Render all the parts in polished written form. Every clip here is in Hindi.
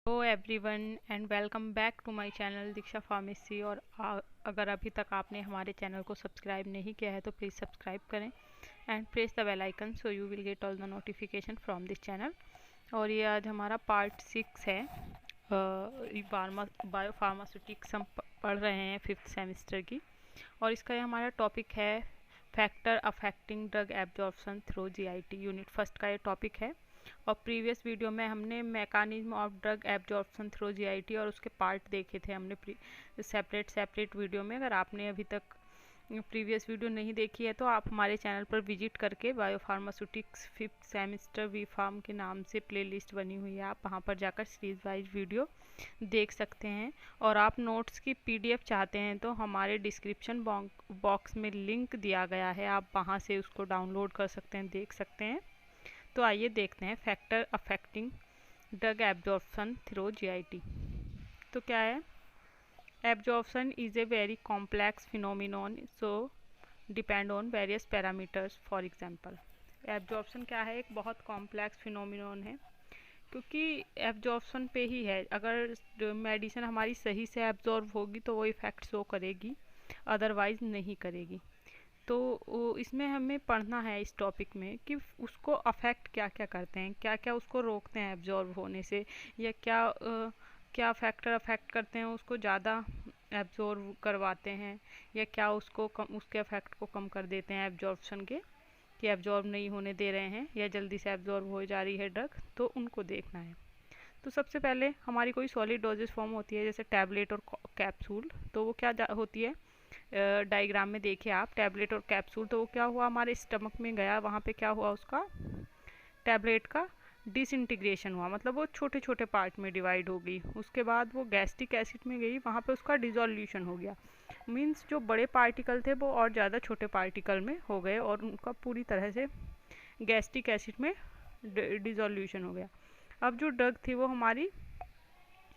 Hello everyone and welcome back to my channel Diksha pharmacy. और अगर अभी तक आपने हमारे चैनल को सब्सक्राइब नहीं किया है तो प्लीज़ सब्सक्राइब करें and press the bell icon so you will get all the notification from this channel. और ये आज हमारा पार्ट 6 है। बायो फार्मास्यूटिक्स हम पढ़ रहे हैं 5th सेमेस्टर की, और इसका ये हमारा टॉपिक है factor affecting drug absorption through GIT. Unit first का ये टॉपिक है। और प्रीवियस वीडियो में हमने mechanism of drug absorption through GIT और उसके पार्ट देखे थे हमने सेपरेट वीडियो में। अगर आपने अभी तक प्रीवियस वीडियो नहीं देखी है तो आप हमारे चैनल पर विजिट करके biopharmaceutics 5th semester B pharm के नाम से प्लेलिस्ट बनी हुई है, आप वहाँ पर जाकर सीरीज वाइज वीडियो देख सकते हैं। और आप नोट्स की पीडीएफ चाहते हैं तो हमारे डिस्क्रिप्शन बॉक्स में लिंक दिया गया है, आप वहाँ से उसको डाउनलोड कर सकते हैं, देख सकते हैं। तो आइए देखते हैं factor affecting drug absorption through GIT. तो क्या है? Absorption is a very complex phenomenon, so depend on various parameters. For example, absorption क्या है? एक बहुत कॉम्प्लेक्स फिनोमिनॉन है, क्योंकि एब्जॉर्प्शन पे ही है। अगर मेडिसिन हमारी सही से एब्जॉर्ब होगी तो वो इफ़ेक्ट शो करेगी, अदरवाइज नहीं करेगी। तो इसमें हमें पढ़ना है इस टॉपिक में कि उसको अफेक्ट क्या क्या करते हैं, क्या क्या उसको रोकते हैं एब्जॉर्ब होने से, या क्या फैक्टर अफेक्ट करते हैं उसको ज़्यादा एब्जॉर्ब करवाते हैं, या क्या उसको कम, उसके अफेक्ट को कम कर देते हैं एब्जॉर्प्शन के, कि एब्जॉर्ब नहीं होने दे रहे हैं या जल्दी से एब्जॉर्ब हो जा रही है ड्रग, तो उनको देखना है। तो सबसे पहले हमारी कोई सॉलिड डोजेस फॉर्म होती है, जैसे टैबलेट और कैप्सूल। तो वो क्या होती है? डायग्राम में देखिए आप, टैबलेट और कैप्सूल। तो वो क्या हुआ, हमारे स्टमक में गया, वहाँ पे क्या हुआ, उसका टैबलेट का डिसइंटीग्रेशन हुआ, मतलब वो छोटे छोटे पार्ट में डिवाइड हो गई। उसके बाद वो गैस्ट्रिक एसिड में गई, वहाँ पे उसका डिसोल्यूशन हो गया। मीन्स जो बड़े पार्टिकल थे वो और ज़्यादा छोटे पार्टिकल में हो गए और उनका पूरी तरह से गैस्ट्रिक एसिड में डिसोल्यूशन हो गया। अब जो ड्रग थी वो हमारी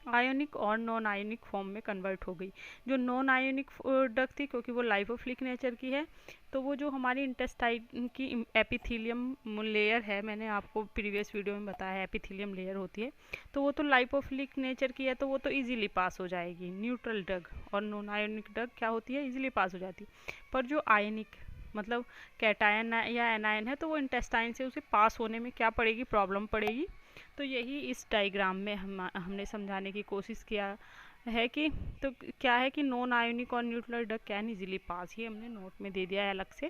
आयोनिक और नॉन आयोनिक फॉर्म में कन्वर्ट हो गई। जो नॉन आयोनिक ड्रग थी, क्योंकि वो लाइपोफिलिक नेचर की है, तो वो जो हमारी इंटेस्टाइन की एपिथेलियम लेयर है, मैंने आपको प्रीवियस वीडियो में बताया एपिथेलियम लेयर होती है, तो वो तो लाइपोफिलिक नेचर की है, तो वो तो इजीली पास हो जाएगी न्यूट्रल ड्रग। और नॉन आयोनिक ड्रग क्या होती है? इजीली पास हो जाती है। पर जो आयनिक मतलब कैटायन या एनायन है, तो वो इंटेस्टाइन से उसे पास होने में क्या पड़ेगी? प्रॉब्लम पड़ेगी। तो यही इस डायग्राम में हमने समझाने की कोशिश किया है कि तो क्या है कि नॉन आयोनिक और neutral drug can easily pass, ये हमने नोट में दे दिया है अलग से,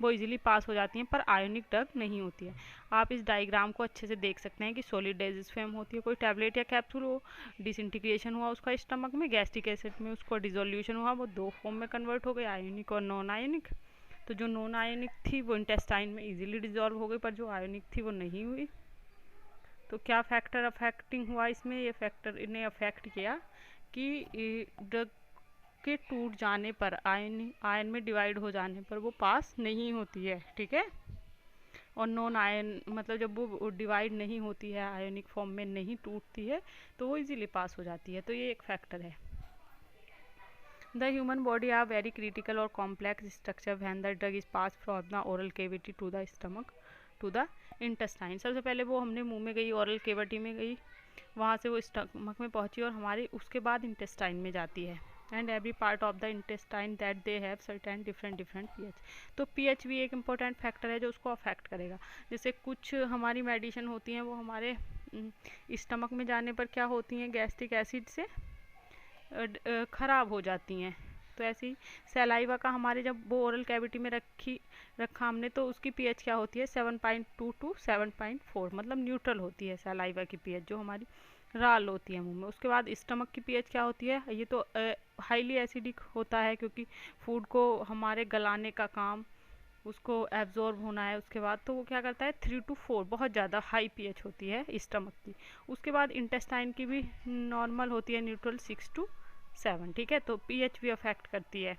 वो इजीली पास हो जाती हैं, पर आयोनिक ड्रग नहीं होती है। आप इस डायग्राम को अच्छे से देख सकते हैं कि सॉलिड डेजिस फॉर्म होती है, कोई टैबलेट या कैप्सूल हो, डिसइंटीग्रेशन हुआ उसका स्टमक में, गैस्ट्रिक एसिड में उसको डिसोल्यूशन हुआ, वो दो फॉर्म में कन्वर्ट हो गए, आयोनिक और नॉन आयोनिक। तो जो नॉन आयोनिक थी वो इंटेस्टाइन में इजीली डिजॉल्व हो गई, पर जो आयोनिक थी वो नहीं हुई। तो क्या फैक्टर अफेक्टिंग हुआ इसमें? ये फैक्टर इन्हें अफेक्ट किया कि ड्रग के टूट जाने पर, आयन में डिवाइड हो जाने पर वो पास नहीं होती है, ठीक है। और नॉन आयन मतलब जब वो डिवाइड नहीं होती है, आयोनिक फॉर्म में नहीं टूटती है, तो वो इजीली पास हो जाती है। तो ये एक फैक्टर है। The human body are very critical और complex structure when the drug is pass from the oral cavity to the stomach to the intestine. सबसे पहले वो हमने मुंह में गई, ओरल केविटी में गई, वहाँ से वो स्टमक में पहुँची और हमारे उसके बाद इंटेस्टाइन में जाती है। And every part of the intestine that they have certain different pH. तो पीएच भी एक इम्पोर्टेंट फैक्टर है जो उसको अफेक्ट करेगा। जैसे कुछ हमारी मेडिसिन होती हैं वो हमारे स्टमक में जाने पर क्या होती हैं? गैस्ट्रिक एसिड से ख़राब हो जाती हैं। तो ऐसी सलाइवा का हमारे जब वो ओरल कैविटी में रखा हमने, तो उसकी पीएच क्या होती है? 7.2 टू 7.4, मतलब न्यूट्रल होती है सलाइवा की पीएच, जो हमारी राल होती है मुंह में। उसके बाद स्टमक की पीएच क्या होती है? ये तो हाईली एसिडिक होता है, क्योंकि फूड को हमारे गलाने का काम, उसको एब्जॉर्ब होना है। उसके बाद तो वो क्या करता है? 3 to 4, बहुत ज़्यादा हाई पीएच होती है स्टमक की। उसके बाद इंटेस्टाइन की भी नॉर्मल होती है, न्यूट्रल 6 to 7, ठीक है। तो पीएच भी अफेक्ट करती है।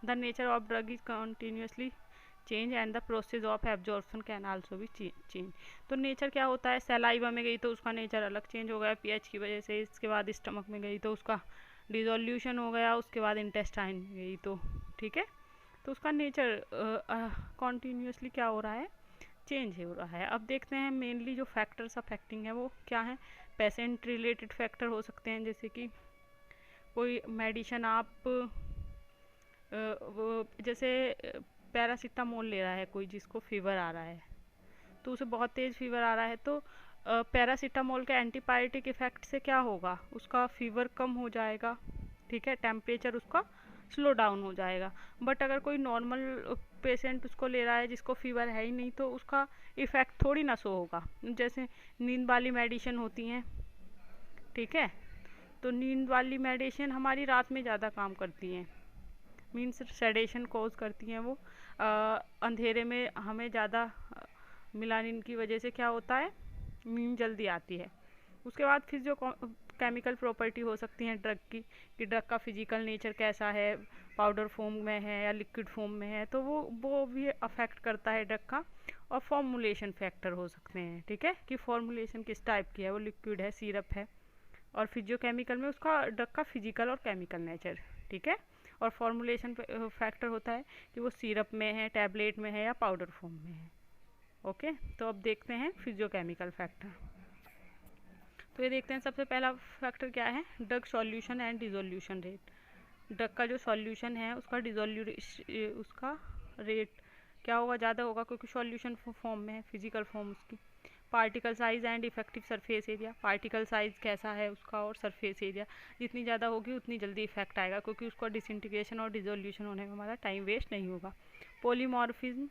The nature of drug is continuously change and the process of absorption can also भी चेंज। तो नेचर क्या होता है? सलाइवा में गई तो उसका नेचर अलग चेंज हो गया पीएच की वजह से, इसके बाद स्टमक में गई तो उसका डिसोल्यूशन हो गया, उसके बाद इंटेस्टाइन में गई, तो ठीक है। तो उसका नेचर कॉन्टीन्यूसली क्या हो रहा है? चेंज हो रहा है। अब देखते हैं मेनली जो फैक्टर्स अफेक्टिंग है वो क्या है। पेशेंट रिलेटेड फैक्टर हो सकते हैं, जैसे कि कोई मेडिसिन आप वो जैसे पैरासीटामोल ले रहा है कोई जिसको फीवर आ रहा है, तो उसे बहुत तेज़ फीवर आ रहा है, तो पैरासीटामोल के एंटीबायोटिक इफ़ेक्ट से क्या होगा, उसका फीवर कम हो जाएगा, ठीक है, टेम्परेचर उसका स्लो डाउन हो जाएगा। बट अगर कोई नॉर्मल पेशेंट उसको ले रहा है जिसको फीवर है ही नहीं, तो उसका इफ़ेक्ट थोड़ी ना शो होगा। जैसे नींद वाली मेडिसिन होती हैं, ठीक है, तो नींद वाली मेडिसिन हमारी रात में ज़्यादा काम करती हैं, मीन्स सेडेशन कॉज करती हैं वो। अंधेरे में हमें ज़्यादा मिलानिन की वजह से क्या होता है, नींद जल्दी आती है। उसके बाद फिर जो केमिकल प्रॉपर्टी हो सकती हैं ड्रग की, कि ड्रग का फिजिकल नेचर कैसा है, पाउडर फॉर्म में है या लिक्विड फॉर्म में है, तो वो भी अफेक्ट करता है ड्रग का। और फॉर्मुलेशन फैक्टर हो सकते हैं, ठीक है, कि फॉर्मुलेशन किस टाइप की है, वो लिक्विड है, सिरप है, और फिजियोकेमिकल में उसका ड्रग का फिजिकल और केमिकल नेचर, ठीक है। और फॉर्मुलेशन फैक्टर होता है कि वो सिरप में है, टैबलेट में है या पाउडर फॉर्म में है। ओके, तो अब देखते हैं फिजियोकेमिकल फैक्टर। तो ये देखते हैं, सबसे पहला फैक्टर क्या है, drug solution and dissolution rate. Drug का जो सॉल्यूशन है उसका उसका रेट क्या होगा, ज़्यादा होगा, क्योंकि सॉल्यूशन फॉर्म में है, फिजिकल फॉर्म उसकी। Particle size and effective surface area, particle size कैसा है उसका और सरफेस एरिया जितनी ज़्यादा होगी उतनी जल्दी इफेक्ट आएगा, क्योंकि उसका डिसइंटीग्रेशन और डिसोल्यूशन होने में हमारा टाइम वेस्ट नहीं होगा। पॉलीमॉर्फिज्म,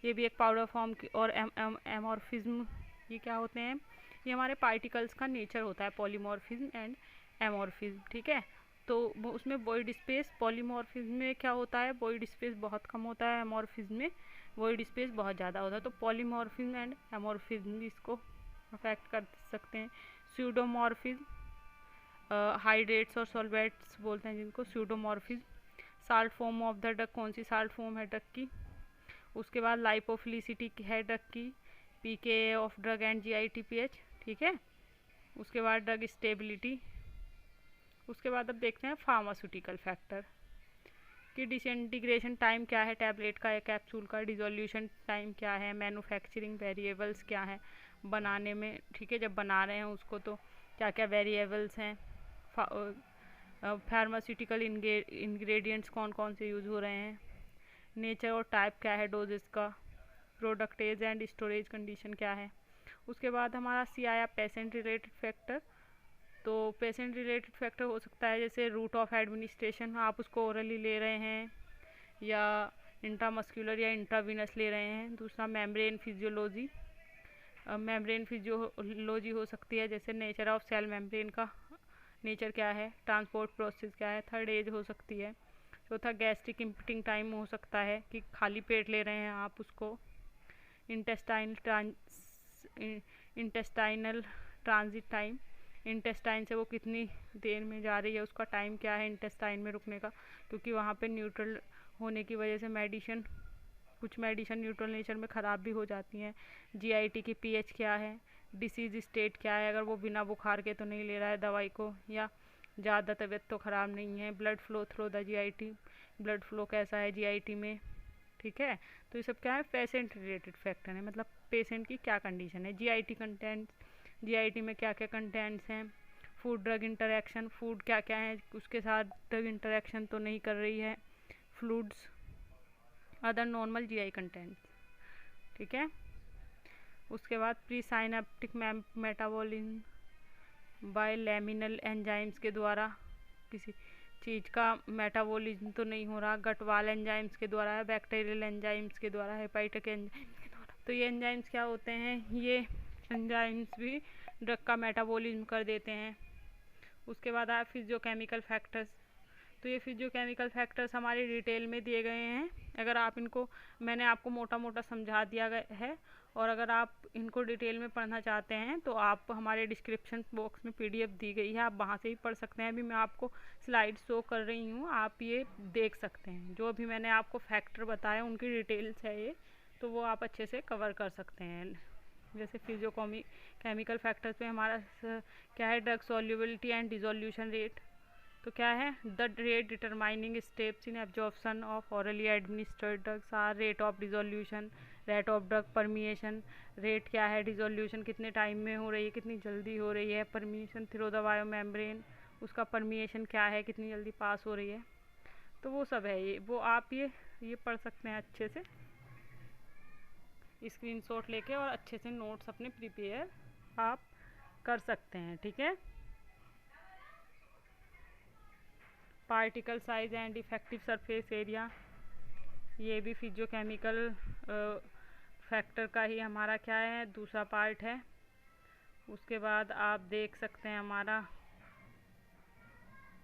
ये भी एक पाउडर फॉर्म की, और एमॉर्फिज्म, ये क्या होते हैं, ये हमारे पार्टिकल्स का नेचर होता है, पॉलीमॉर्फिज्म एंड एमॉर्फिज्म, ठीक है। तो उसमें वॉइड स्पेस, पॉलीमॉर्फिज्म में क्या होता है, वॉइड स्पेस बहुत कम होता है, एमॉर्फिज्म में वॉइड स्पेस बहुत ज़्यादा होता है। तो पॉलीमॉर्फिज्म एंड एमॉर्फिज्म भी इसको अफेक्ट कर सकते हैं। स्यूडोमॉर्फिज्म, हाइड्रेट्स और सॉल्वेट्स बोलते हैं जिनको, pseudomorphism. Salt form of the drug, कौन सी साल्ट फॉर्म है ड्रग की। उसके बाद लाइपोफिलिसिटी है ड्रग की, pKa of drug and GITPH, ठीक है। उसके बाद ड्रग स्टेबिलिटी। उसके बाद अब देखते हैं फार्मास्यूटिकल फैक्टर कि डिसइंटीग्रेशन टाइम क्या है टैबलेट का या कैप्सूल का, डिसोल्यूशन टाइम क्या है, मैन्युफैक्चरिंग वेरिएबल्स क्या है बनाने में, ठीक है, जब बना रहे हैं उसको तो क्या क्या वेरिएबल्स हैं, फार्मास्यूटिकल इंग्रेडिएंट्स कौन कौन से यूज़ हो रहे हैं, नेचर और टाइप क्या है डोजेस का, product age and storage condition क्या है। उसके बाद हमारा C आया पेशेंट रिलेटेड फैक्टर। तो पेशेंट रिलेटेड फैक्टर हो सकता है जैसे रूट ऑफ एडमिनिस्ट्रेशन, आप उसको ओरली ले रहे हैं या इंट्रामस्कुलर या इंट्रावीनस ले रहे हैं। दूसरा मेम्ब्रेन फिजियोलॉजी, मेम्ब्रेन फिजियोलॉजी हो सकती है, जैसे नेचर ऑफ सेल मेम्ब्रेन का नेचर क्या है, ट्रांसपोर्ट प्रोसेस क्या है। थर्ड एज हो सकती है। चौथा गैस्ट्रिक इम्पिटिंग टाइम हो सकता है कि खाली पेट ले रहे हैं आप उसको। इंटेस्टाइनल ट्रांजिट टाइम, इंटेस्टाइन से वो कितनी देर में जा रही है, उसका टाइम क्या है इंटेस्टाइन में रुकने का, क्योंकि वहाँ पे न्यूट्रल होने की वजह से कुछ मेडिसिन न्यूट्रल नेचर में ख़राब भी हो जाती हैं। GIT की pH क्या है, डिसीज स्टेट क्या है, अगर वो बिना बुखार के तो नहीं ले रहा है दवाई को, या ज़्यादा तबीयत तो ख़राब नहीं है। Blood flow through the GIT, blood flow कैसा है GIT में, ठीक है। तो ये सब क्या है, पेशेंट रिलेटेड फैक्टर है, मतलब पेशेंट की क्या कंडीशन है। GIT कंटेंट, GIT में क्या क्या कंटेंट्स हैं। फूड ड्रग इंटरेक्शन, फूड क्या क्या है उसके साथ ड्रग इंटरेक्शन तो नहीं कर रही है। Fluids, other normal GI contents, ठीक है। उसके बाद presynaptic metabolism by luminal enzymes के द्वारा, किसी चीज़ का मेटाबॉलिज्म तो नहीं हो रहा, गट वाल एंजाइम्स के द्वारा है, बैक्टीरियल एंजाइम्स के द्वारा, हेपाइटिक एंजाइम्स के द्वारा। तो ये एंजाइम्स क्या होते हैं, ये एंजाइम्स भी ड्रग का मेटाबॉलिज्म कर देते हैं। उसके बाद आया फिजियोकेमिकल फैक्टर्स। तो ये फिजियोकेमिकल फैक्टर्स हमारे डिटेल में दिए गए हैं। अगर आप इनको, मैंने आपको मोटा मोटा समझा दिया गया है, और अगर आप इनको डिटेल में पढ़ना चाहते हैं तो आप हमारे डिस्क्रिप्शन बॉक्स में PDF दी गई है, आप वहाँ से ही पढ़ सकते हैं। अभी मैं आपको स्लाइड शो कर रही हूँ, आप ये देख सकते हैं। जो अभी मैंने आपको फैक्टर बताया उनकी डिटेल्स है ये, तो वो आप अच्छे से कवर कर सकते हैं। जैसे फिजियोकेमिकल फैक्टर्स में हमारा क्या है, drug solubility and dissolution rate. तो क्या है, the rate determining steps in absorption of orally administered drugs are rate of dissolution, rate of drug permeation, rate क्या है, डिसोल्यूशन कितने टाइम में हो रही है, कितनी जल्दी हो रही है, permeation through the bio membrane, उसका परमिएशन क्या है, कितनी जल्दी पास हो रही है। तो वो सब है, ये वो आप ये पढ़ सकते हैं अच्छे से स्क्रीनशॉट लेके, और अच्छे से नोट्स अपने प्रिपेयर आप कर सकते हैं, ठीक है। Particle size and effective surface area, ये भी फिजियोकेमिकल फैक्टर का ही हमारा क्या है, दूसरा पार्ट है। उसके बाद आप देख सकते हैं हमारा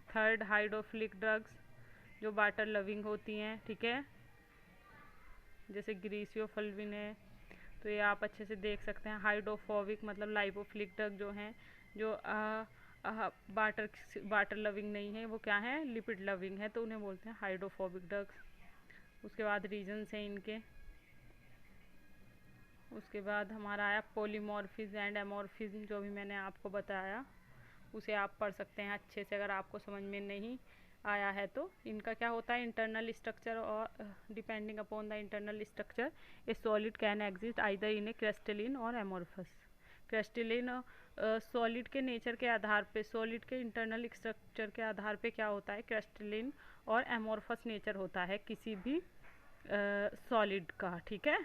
थर्ड, हाइड्रोफिलिक ड्रग्स जो वाटर लविंग होती हैं, ठीक है, जैसे ग्रीसियोफल्विन है, तो ये आप अच्छे से देख सकते हैं। हाइड्रोफोबिक मतलब लाइपोफिलिक ड्रग जो हैं, जो वाटर लविंग नहीं है, वो क्या है, लिपिड लविंग है, तो उन्हें बोलते हैं हाइड्रोफोबिक ड्रग्स। उसके बाद रीजन्स हैं इनके। उसके बाद हमारा आया पॉलीमॉर्फिज्म एंड एमॉर्फिज्म, जो भी मैंने आपको बताया उसे आप पढ़ सकते हैं अच्छे से, अगर आपको समझ में नहीं आया है तो। इनका क्या होता है, इंटरनल स्ट्रक्चर, और depending upon the internal structure A solid can exist either in A crystalline और एमॉर्फस। क्रिस्टलिन सॉलिड के नेचर के आधार पे, सॉलिड के इंटरनल स्ट्रक्चर के आधार पे क्या होता है, क्रिस्टलिन और एमॉर्फस नेचर होता है किसी भी सॉलिड का, ठीक है।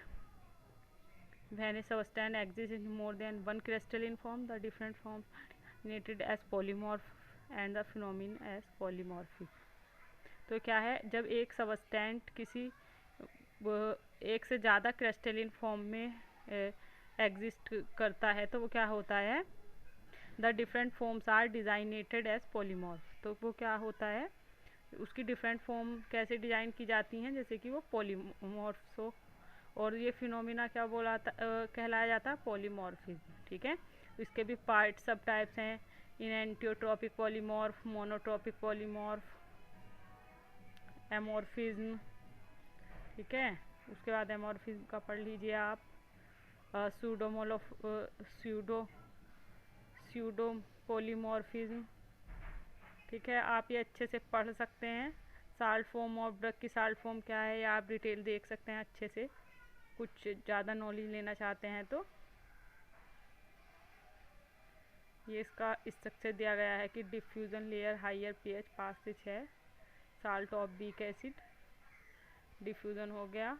When a substance exists in more than one crystalline form, the different forms are denoted as polymorph and the phenomenon as polymorphism. तो क्या है, जब एक सबस्टेंट किसी एक से ज़्यादा क्रिस्टलिन फॉर्म में एग्जिस्ट करता है तो वो क्या होता है, the different forms are designated as polymorph. तो वो क्या होता है, उसकी डिफरेंट फॉर्म कैसे डिज़ाइन की जाती हैं, जैसे कि वो पॉलीमॉर्फ्स हो, और ये फिनोमिना क्या कहलाया जाता है, पॉलीमॉर्फिज्म, ठीक है। इसके भी पार्ट सब टाइप्स हैं, इनएंटियोट्रॉपिक पॉलीमॉर्फ, मोनोट्रॉपिक पॉलीमॉर्फ, एमॉर्फिज्म, ठीक है। उसके बाद एमॉर्फिज्म का पढ़ लीजिए आप, स्यूडो पॉलीमॉर्फिज्म, ठीक है। आप ये अच्छे से पढ़ सकते हैं। साल्ट फॉर्म ऑफ ड्रग की साल्ट फॉर्म क्या है, या आप डिटेल देख सकते हैं अच्छे से, कुछ ज़्यादा नॉलेज लेना चाहते हैं तो। ये इसका स्ट्रक्चर दिया गया है कि डिफ्यूज़न लेयर हाइयर पीएच 5 से 6, salt of beak acid, diffusion हो गया,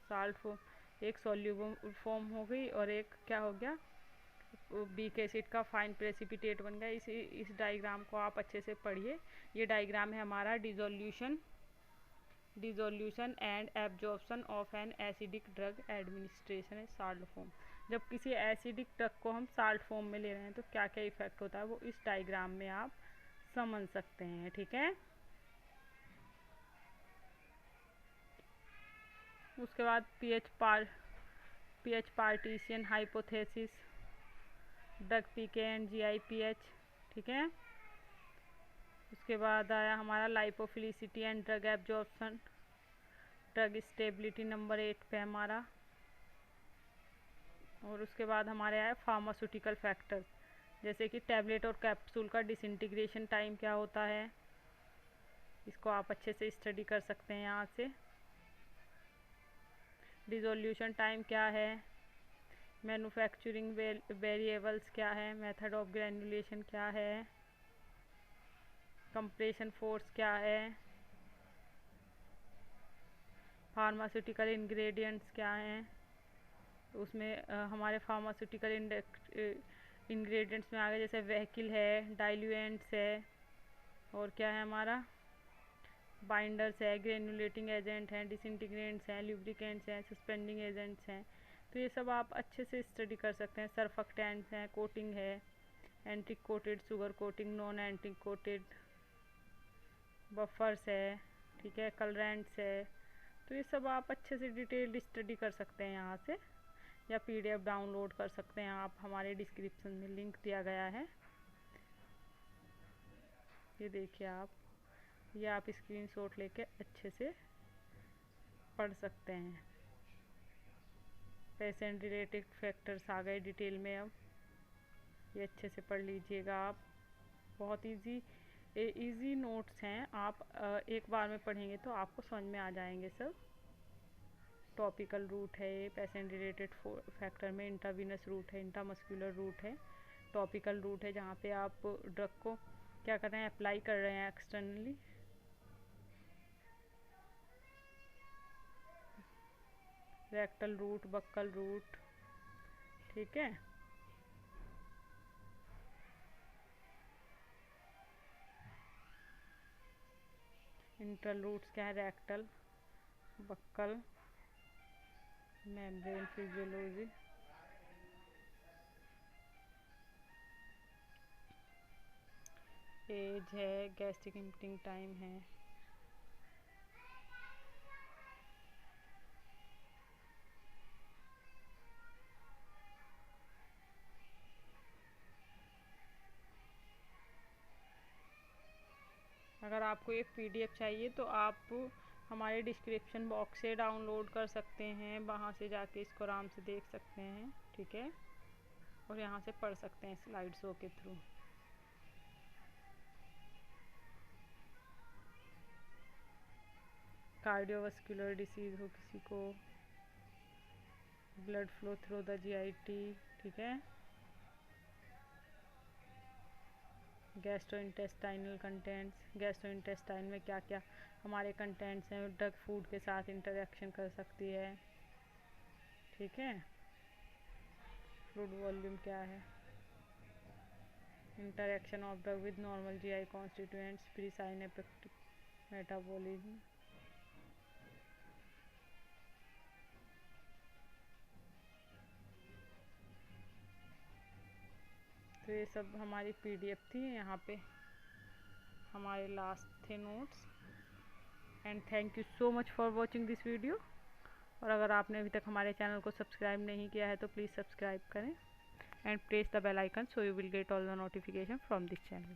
साल्ट फॉर्म एक सॉल्यूबल फॉर्म हो गई, और एक क्या हो गया, बीक एसिड का फाइन प्रेसिपिटेट बन गया। इस डायग्राम को आप अच्छे से पढ़िए। ये डायग्राम है हमारा dissolution and absorption of an acidic drug administration A salt form. जब किसी एसिडिक ड्रग को हम साल्ट फॉर्म में ले रहे हैं तो क्या क्या इफेक्ट होता है, वो इस डायग्राम में आप समझ सकते हैं, ठीक है। उसके बाद pH partition hypothesis, drug pKa and GI pH, ठीक है। उसके बाद आया हमारा lipophilicity and drug absorption, drug stability number 8 पे हमारा। और उसके बाद हमारे आया फार्मास्यूटिकल फैक्टर्स, जैसे कि टैबलेट और कैप्सूल का डिसइंटीग्रेशन टाइम क्या होता है, इसको आप अच्छे से स्टडी कर सकते हैं यहाँ से। डिसोल्यूशन टाइम क्या है, मैन्युफैक्चरिंग वेरिएबल्स क्या है, मेथड ऑफ ग्रैनुलेशन क्या है, कंप्रेशन फोर्स क्या है, फार्मास्यूटिकल इंग्रेडिएंट्स क्या हैं। उसमें हमारे फार्मास्यूटिकल इंग्रेडिएंट्स में आ गए, जैसे व्हीकल है, डाइल्यूएंट्स है, और क्या है हमारा, बाइंडर्स है, ग्रेनुलेटिंग एजेंट हैं, डिसइंटीग्रेंट्स हैं, ल्यूब्रिकेंट्स हैं, सस्पेंडिंग एजेंट्स हैं। तो ये सब आप अच्छे से स्टडी कर सकते हैं। सर्फेक्टेंट्स हैं, कोटिंग है, anti coated, sugar coating, non anti coated, buffers है, ठीक है, कलरेंट्स है। तो ये सब आप अच्छे से डिटेल्ड स्टडी कर सकते हैं यहाँ से, या पीडीएफ डाउनलोड कर सकते हैं आप, हमारे डिस्क्रिप्शन में लिंक दिया गया है, ये देखिए आप, ये आप स्क्रीनशॉट लेके अच्छे से पढ़ सकते हैं। पेशेंट रिलेटेड फैक्टर्स आ गए डिटेल में, अब ये अच्छे से पढ़ लीजिएगा आप, बहुत इजी नोट्स हैं, आप एक बार में पढ़ेंगे तो आपको समझ में आ जाएंगे सब। टॉपिकल रूट है, पेशेंट रिलेटेड फैक्टर में इंट्रावीनस रूट है, इंट्रामस्कुलर रूट है, टॉपिकल रूट है जहाँ पे आप ड्रग को क्या कर रहे हैं, अप्लाई कर रहे हैं externally, rectal route, buccal route, ठीक है। इंटरल रूट्स क्या है, rectal, buccal, membrane physiology, age है, गैस्ट्रिक इम्पटिंग टाइम है, अगर आपको ये पीडीएफ चाहिए तो आप हमारे डिस्क्रिप्शन बॉक्स से डाउनलोड कर सकते हैं, वहाँ से जाके इसको आराम से देख सकते हैं, ठीक है, और यहाँ से पढ़ सकते हैं स्लाइड शो के थ्रू। कार्डियोवास्कुलर डिसीज़ हो किसी को, blood flow through the GIT, ठीक है, गैस्ट्रोइंटेस्टाइनल कंटेंट्स, गैस्ट्रोइंटेस्टाइन में क्या क्या हमारे कंटेंट्स हैं, ड्रग फूड के साथ इंटरेक्शन कर सकती है, ठीक है, फ्लूइड वॉल्यूम क्या है, interaction of drug with normal GI constituents, pre synaptic metabolism, तो ये सब हमारी पीडीएफ थी, यहाँ पे हमारे लास्ट थे notes. And thank you so much for watching this video. और अगर आपने अभी तक हमारे चैनल को सब्सक्राइब नहीं किया है तो प्लीज़ सब्सक्राइब करें and press the bell icon so you will get all the notification from this channel.